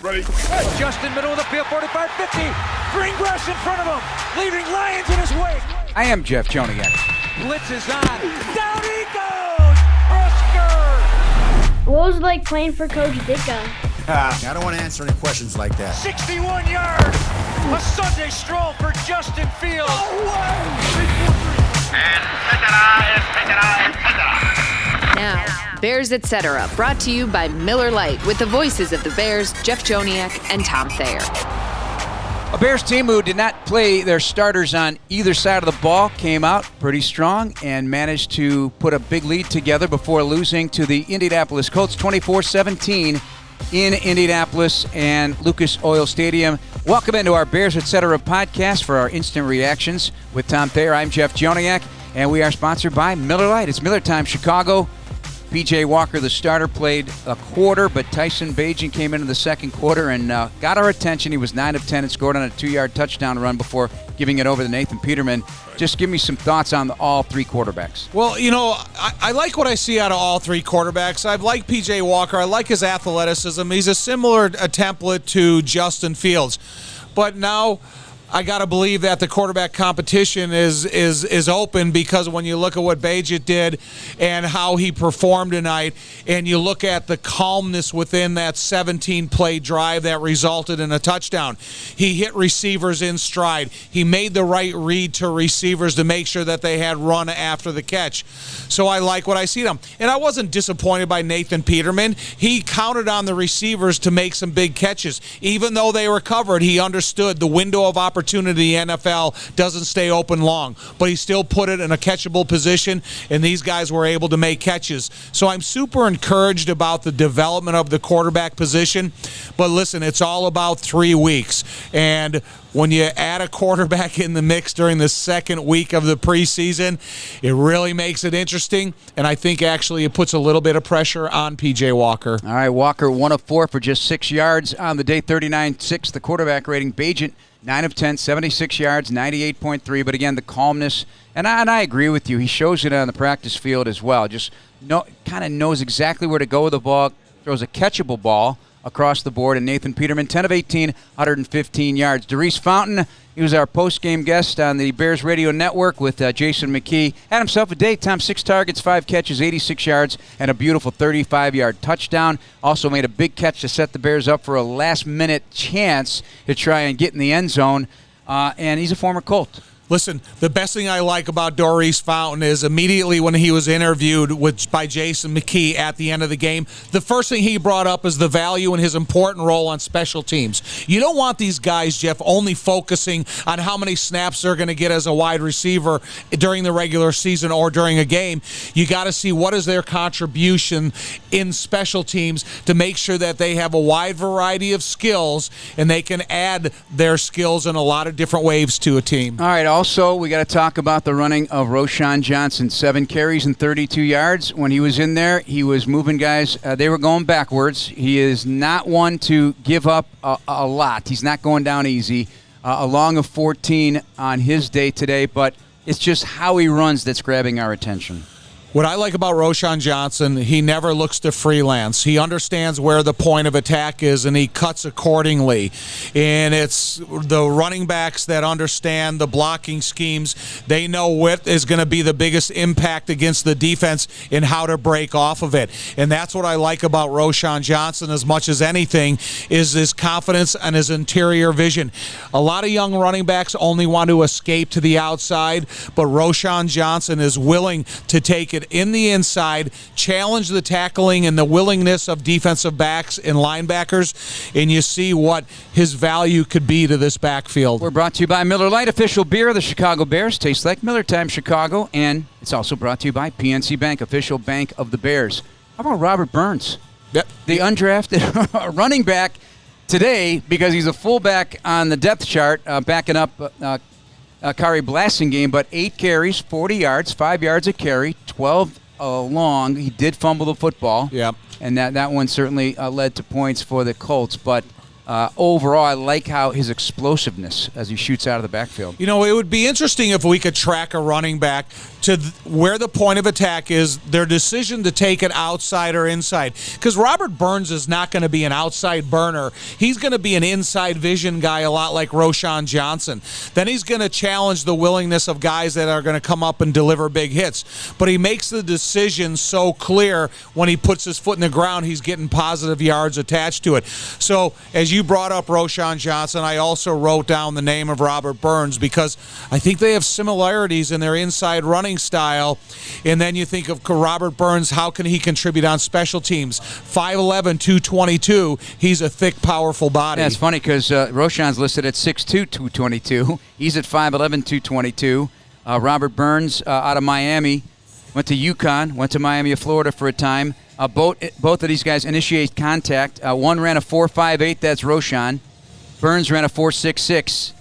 Ready. Justin, middle of the field, 45, 50. Green grass in front of him, leaving Lions in his wake. I am Jeff Joniak. Blitz is on. Down he goes! Oscar! What was it like playing for Coach Ditka? I don't want to answer any questions like that. 61 yards! A Sunday stroll for Justin Fields. Oh, wow. And Now, Bears Etc., brought to you by Miller Lite with the voices of the Bears, Jeff Joniak and Tom Thayer. A Bears team who did not play their starters on either side of the ball came out pretty strong and managed to put a big lead together before losing to the Indianapolis Colts 24-17 in Indianapolis and Lucas Oil Stadium. Welcome into our Bears Etc. podcast for our instant reactions with Tom Thayer. I'm Jeff Joniak, and we are sponsored by Miller Lite. It's Miller Time Chicago. P.J. Walker, the starter, played a quarter, but Tyson Bagent came into the second quarter and got our attention. He was 9 of 10 and scored on a 2-yard touchdown run before giving it over to Nathan Peterman. Just give me some thoughts on all three quarterbacks. Well, you know, I like what I see out of all three quarterbacks. I like P.J. Walker. I like his athleticism. He's a similar template to Justin Fields. But now I got to believe that the quarterback competition is open, because when you look at what Bagent did and how he performed tonight, and you look at the calmness within that 17-play drive that resulted in a touchdown. He hit receivers in stride. He made the right read to receivers to make sure that they had run after the catch. So I like what I see them. And I wasn't disappointed by Nathan Peterman. He counted on the receivers to make some big catches. Even though they were covered, he understood the window of opportunity in the NFL doesn't stay open long, but he still put it in a catchable position, and these guys were able to make catches. So I'm super encouraged about the development of the quarterback position. But listen, it's all about 3 weeks, and when you add a quarterback in the mix during the second week of the preseason, it really makes it interesting, and I think actually it puts a little bit of pressure on P.J. Walker. All right, Walker 1 of 4 for just 6 yards on the day, 39.6 the quarterback rating. Bagent 9 of 10, 76 yards, 98.3. But again, the calmness, and I agree with you. He shows it on the practice field as well. Just kind of knows exactly where to go with the ball, throws a catchable ball across the board. And Nathan Peterman, 10 of 18, 115 yards. Darius Fountain, he was our post-game guest on the Bears Radio Network with Jason McKee. Had himself a day. Tom, 6 targets, 5 catches, 86 yards, and a beautiful 35-yard touchdown. Also made a big catch to set the Bears up for a last-minute chance to try and get in the end zone. And he's a former Colt. Listen, the best thing I like about Darius Fountain is immediately when he was interviewed by Jason McKee at the end of the game, the first thing he brought up is the value and his important role on special teams. You don't want these guys, Jeff, only focusing on how many snaps they're going to get as a wide receiver during the regular season or during a game. You got to see what is their contribution in special teams to make sure that they have a wide variety of skills and they can add their skills in a lot of different ways to a team. All right, also, we got to talk about the running of Roschon Johnson. 7 carries and 32 yards. When he was in there, he was moving guys. They were going backwards. He is not one to give up a lot. He's not going down easy. A long of 14 on his day today, but it's just how he runs that's grabbing our attention. What I like about Roschon Johnson, he never looks to freelance. He understands where the point of attack is, and he cuts accordingly. And it's the running backs that understand the blocking schemes. They know what is going to be the biggest impact against the defense and how to break off of it. And that's what I like about Roschon Johnson as much as anything, is his confidence and his interior vision. A lot of young running backs only want to escape to the outside, but Roschon Johnson is willing to take it in the inside, challenge the tackling and the willingness of defensive backs and linebackers, and you see what his value could be to this backfield. We're brought to you by Miller Lite, official beer of the Chicago Bears. Tastes like Miller Time Chicago, and it's also brought to you by PNC Bank, official bank of the Bears. How about Robert Burns? Yep. The undrafted running back today, because he's a fullback on the depth chart, backing up Kari Blasingame, but 8 carries, 40 yards, 5 yards a carry, 12 long. He did fumble the football. Yep. And that one certainly led to points for the Colts. But overall, I like how his explosiveness as he shoots out of the backfield. You know, it would be interesting if we could track a running back to where the point of attack is, their decision to take it outside or inside. Because Robert Burns is not going to be an outside burner. He's going to be an inside vision guy, a lot like Roschon Johnson. Then he's going to challenge the willingness of guys that are going to come up and deliver big hits. But he makes the decision so clear when he puts his foot in the ground, he's getting positive yards attached to it. So as you brought up Roschon Johnson, I also wrote down the name of Robert Burns because I think they have similarities in their inside running style. And then you think of Robert Burns, how can he contribute on special teams? 5'11", 222. He's a thick, powerful body. Yeah, it's funny because Roschon's listed at 6'2", 222. He's at 5'11", 222. Robert Burns out of Miami, went to UConn, went to Miami of Florida for a time. Both of these guys initiate contact. One ran a 4.58, that's Roschon. Burns ran a 4.66.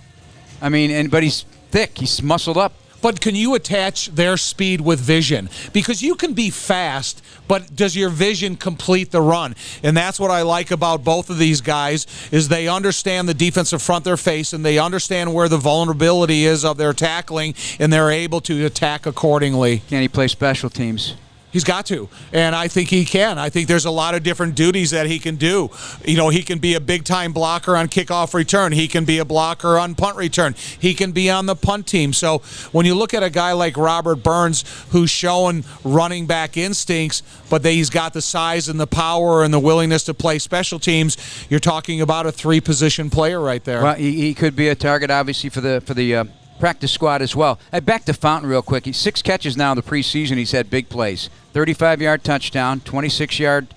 I mean, but he's thick. He's muscled up. But can you attach their speed with vision? Because you can be fast, but does your vision complete the run? And that's what I like about both of these guys is they understand the defensive front they're facing, they understand where the vulnerability is of their tackling, and they're able to attack accordingly. Can he play special teams? He's got to, and I think he can. I think there's a lot of different duties that he can do. You know, he can be a big-time blocker on kickoff return. He can be a blocker on punt return. He can be on the punt team. So when you look at a guy like Robert Burns who's showing running back instincts, but he's got the size and the power and the willingness to play special teams, you're talking about a three-position player right there. Well, he could be a target, obviously, for the practice squad as well. Back to Fountain real quick. He's 6 catches now in the preseason. He's had big plays. 35-yard touchdown, 26-yard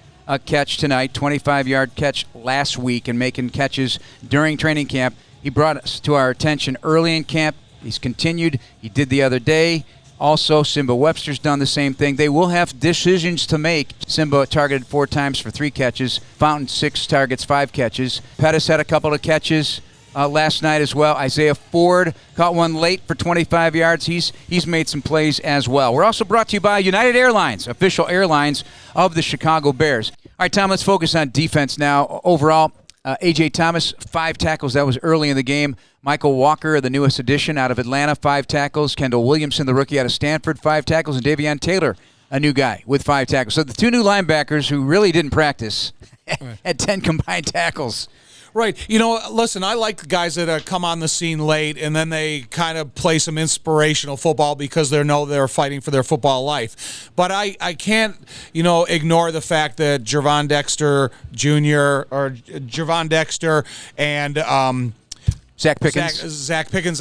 catch tonight, 25-yard catch last week, and making catches during training camp. He brought us to our attention early in camp. He's continued. He did the other day. Also, Simba Webster's done the same thing. They will have decisions to make. Simba targeted 4 times for 3 catches. Fountain 6 targets, 5 catches. Pettis had a couple of catches last night as well. Isaiah Ford caught one late for 25 yards. He's made some plays as well. We're also brought to you by United Airlines, official airlines of the Chicago Bears. All right, Tom, let's focus on defense now. Overall, A.J. Thomas, 5 tackles. That was early in the game. Michael Walker, the newest addition out of Atlanta, 5 tackles. Kendall Williamson, the rookie out of Stanford, 5 tackles. And Davion Taylor, a new guy, with 5 tackles. So the 2 new linebackers who really didn't practice had 10 combined tackles. Right. You know, listen, I like the guys that come on the scene late and then they kind of play some inspirational football because they know they're fighting for their football life. But I can't, ignore the fact that Gervon Dexter Jr. or Gervon Dexter and Zach Pickens. Zach Pickens,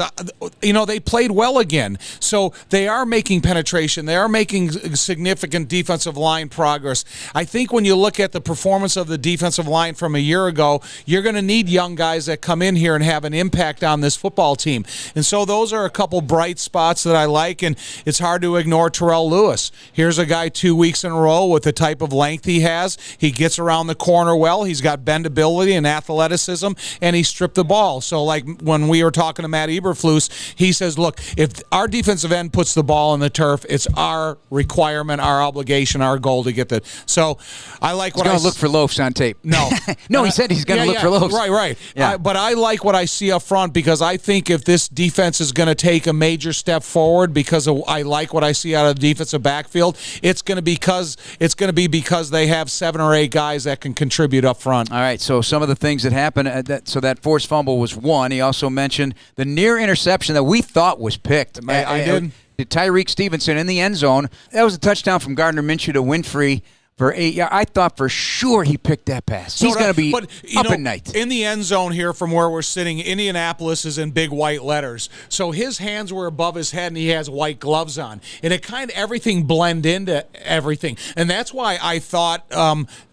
they played well again. So they are making penetration. They are making significant defensive line progress. I think when you look at the performance of the defensive line from a year ago, you're going to need young guys that come in here and have an impact on this football team. And so those are a couple bright spots that I like, and it's hard to ignore Terrell Lewis. Here's a guy 2 weeks in a row with the type of length he has. He gets around the corner well. He's got bendability and athleticism, and he stripped the ball. So, like, when we were talking to Matt Eberflus, he says, look, if our defensive end puts the ball on the turf, it's our requirement, our obligation, our goal to get that. So I like what he's going to look for loafs on tape. No. No, he said he's going to look for loafs. Right. Yeah. But I like what I see up front because I think if this defense is going to take a major step forward because I like what I see out of the defensive backfield, it's going to be because they have 7 or 8 guys that can contribute up front. All right, so some of the things that happened, that forced fumble was one. He also mentioned the near interception that we thought was picked. I did. Tyreek Stevenson in the end zone. That was a touchdown from Gardner Minshew to Winfrey for 8 yards. I thought for sure he picked that pass. He's going to be up at night. In the end zone here from where we're sitting, Indianapolis is in big white letters. So his hands were above his head and he has white gloves on. And it kind of everything blend into everything. And that's why I thought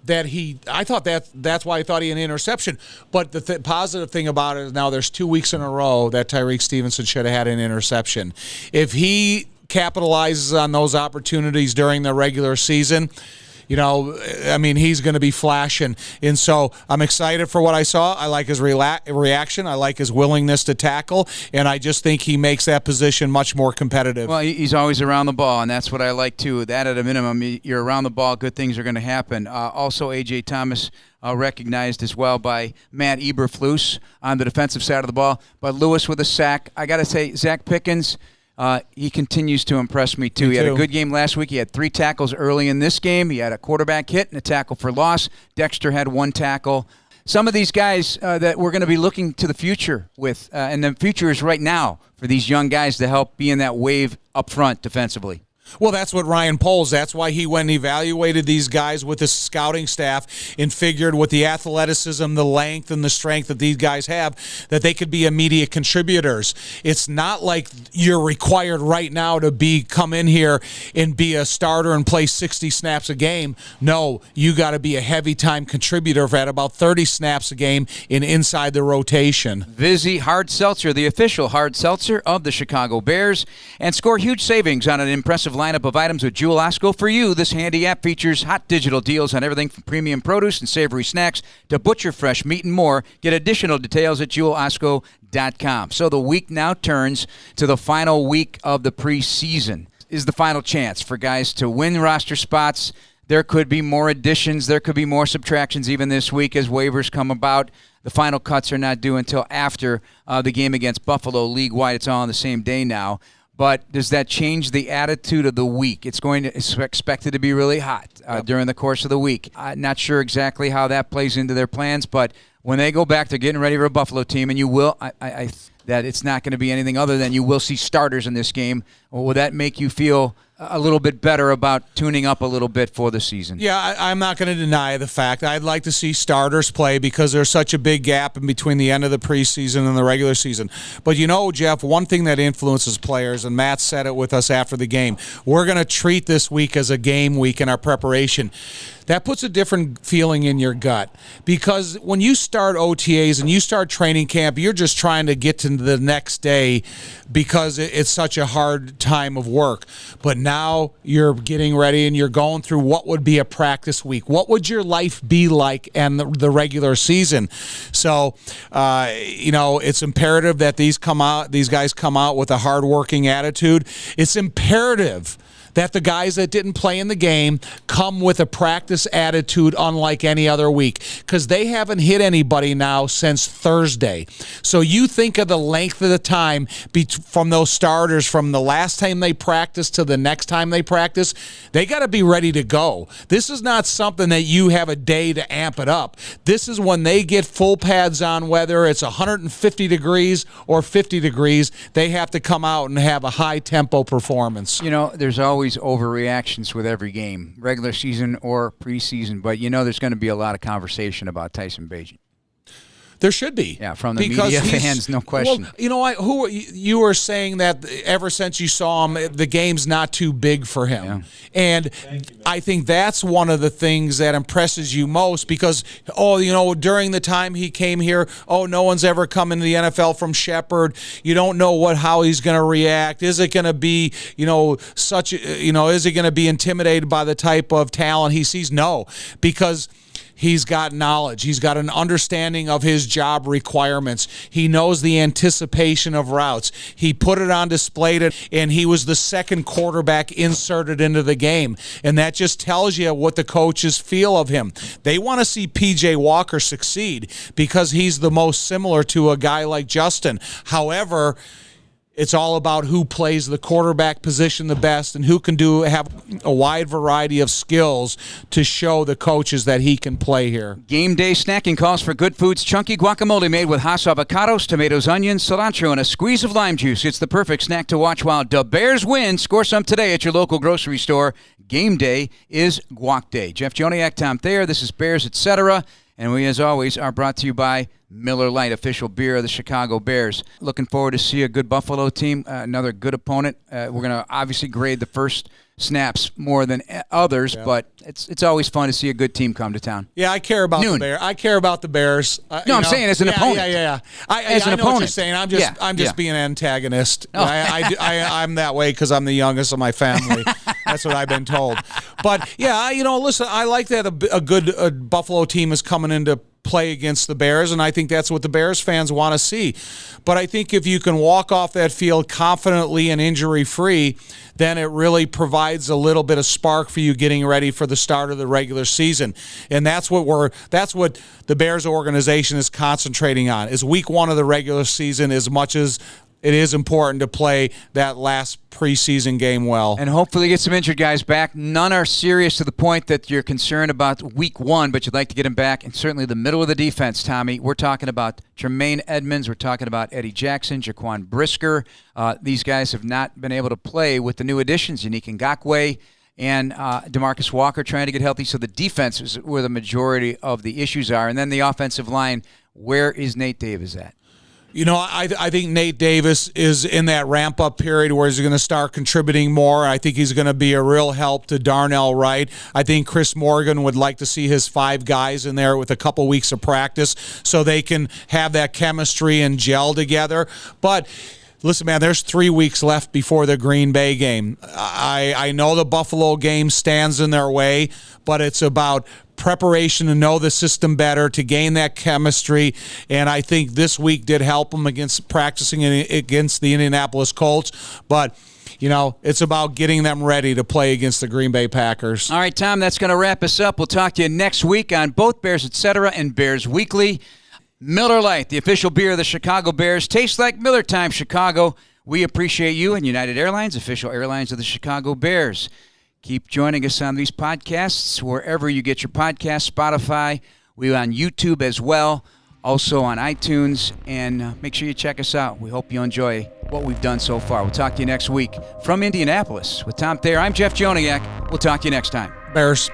that's why I thought he had an interception. But the positive thing about it is now there's 2 weeks in a row that Tyreek Stevenson should have had an interception. If he capitalizes on those opportunities during the regular season, he's going to be flashing. And so I'm excited for what I saw. I like his reaction. I like his willingness to tackle. And I just think he makes that position much more competitive. Well, he's always around the ball, and that's what I like, too. That at a minimum, you're around the ball, good things are going to happen. Also, A.J. Thomas recognized as well by Matt Eberflus on the defensive side of the ball. But Lewis with a sack. I got to say, Zach Pickens, he continues to impress me, too. He had a good game last week. He had 3 tackles early in this game. He had a quarterback hit and a tackle for loss. Dexter had 1 tackle. Some of these guys that we're going to be looking to the future with, and the future is right now for these young guys to help be in that wave up front defensively. Well, that's what Ryan Poles. That's why he went and evaluated these guys with his scouting staff and figured with the athleticism, the length, and the strength that these guys have, that they could be immediate contributors. It's not like you're required right now to come in here and be a starter and play 60 snaps a game. No, you got to be a heavy time contributor at about 30 snaps a game and inside the rotation. Vizzy Hard Seltzer, the official hard seltzer of the Chicago Bears, and score huge savings on an impressive lineup of items with Jewel Osco for you. This handy app features hot digital deals on everything from premium produce and savory snacks to butcher fresh meat and more. Get additional details at jewelosco.com. So the week now turns to the final week of the preseason. Is the final chance for guys to win roster spots. There could be more additions. There could be more subtractions even this week as waivers come about. The final cuts are not due until after the game against Buffalo league-wide. It's all on the same day now. But does that change the attitude of the week? It's expected to be really hot during the course of the week. I'm not sure exactly how that plays into their plans, but when they go back, they're getting ready for a Buffalo team, and you will that it's not going to be anything other than you will see starters in this game. Or will that make you feel a little bit better about tuning up a little bit for the season? Yeah, I'm not going to deny the fact. I'd like to see starters play because there's such a big gap in between the end of the preseason and the regular season. But you know, Jeff, one thing that influences players, and Matt said it with us after the game, we're going to treat this week as a game week in our preparation. That puts a different feeling in your gut because when you start OTAs and you start training camp, you're just trying to get to the next day because it's such a hard time of work. But now you're getting ready and you're going through what would be a practice week. What would your life be like in the regular season? So, it's imperative that these guys come out with a hardworking attitude. It's imperative that the guys that didn't play in the game come with a practice attitude unlike any other week because they haven't hit anybody now since Thursday. So you think of the length of the time from those starters from the last time they practice to the next time they practice. They got to be ready to go. This is not something that you have a day to amp it up. This is when they get full pads on, whether it's 150 degrees or 50 degrees, they have to come out and have a high-tempo performance. You know, there's always overreactions with every game, regular season or preseason, but there's going to be a lot of conversation about Tyson Bagent. There should be. Yeah, from the media fans, no question. Well, you know what? You were saying that ever since you saw him, the game's not too big for him. Yeah. And I think that's one of the things that impresses you most because, during the time he came here, no one's ever come into the NFL from Shepherd. You don't know how he's going to react. Is it going to be, is he going to be intimidated by the type of talent he sees? No, because he's got knowledge. He's got an understanding of his job requirements. He knows the anticipation of routes. He put it on display, and he was the second quarterback inserted into the game. And that just tells you what the coaches feel of him. They want to see P.J. Walker succeed because he's the most similar to a guy like Justin. However, it's all about who plays the quarterback position the best and who can have a wide variety of skills to show the coaches that he can play here. Game day snacking calls for Good Foods chunky guacamole made with Hass avocados, tomatoes, onions, cilantro, and a squeeze of lime juice. It's the perfect snack to watch while the Bears win. Score some today at your local grocery store. Game day is Guac Day. Jeff Joniak, Tom Thayer. This is Bears, etc. And we, as always, are brought to you by Miller Lite, official beer of the Chicago Bears. Looking forward to see a good Buffalo team, another good opponent. We're going to obviously grade the first snaps more than others, but it's always fun to see a good team come to town. Yeah, I care about the Bears. I care about the Bears. I'm saying as an opponent. Yeah. I know opponent. What you're saying. I'm just being an antagonist. Oh. I'm that way because I'm the youngest of my family. That's what I've been told. But listen, I like that a good Buffalo team is coming into play against the Bears, and I think that's what the Bears fans want to see. But I think if you can walk off that field confidently and injury-free, then it really provides a little bit of spark for you getting ready for the start of the regular season. And that's what the Bears organization is concentrating on, is week one of the regular season as much as it is important to play that last preseason game well. And hopefully get some injured guys back. None are serious to the point that you're concerned about week 1, but you'd like to get them back. And certainly the middle of the defense, Tommy. We're talking about Tremaine Edmonds. We're talking about Eddie Jackson, Jaquan Brisker. These guys have not been able to play with the new additions, Joniak Ngakoue and DeMarcus Walker trying to get healthy. So the defense is where the majority of the issues are. And then the offensive line, where is Nate Davis at? You know, I think Nate Davis is in that ramp-up period where he's going to start contributing more. I think he's going to be a real help to Darnell Wright. I think Chris Morgan would like to see his 5 guys in there with a couple weeks of practice so they can have that chemistry and gel together. But listen, man, there's 3 weeks left before the Green Bay game. I know the Buffalo game stands in their way, but it's about preparation to know the system better, to gain that chemistry, and I think this week did help them against practicing against the Indianapolis Colts. But you know, it's about getting them ready to play against the Green Bay Packers. All right, Tom, that's going to wrap us up. We'll talk to you next week on both Bears Etc. and Bears Weekly. Miller Lite, the official beer of the Chicago Bears. Tastes like Miller Time, Chicago. We appreciate you and United Airlines, official airlines of the Chicago Bears. Keep joining us on these podcasts wherever you get your podcasts, Spotify. We're on YouTube as well, also on iTunes. And make sure you check us out. We hope you enjoy what we've done so far. We'll talk to you next week from Indianapolis. With Tom Thayer, I'm Jeff Joniak. We'll talk to you next time. Bears.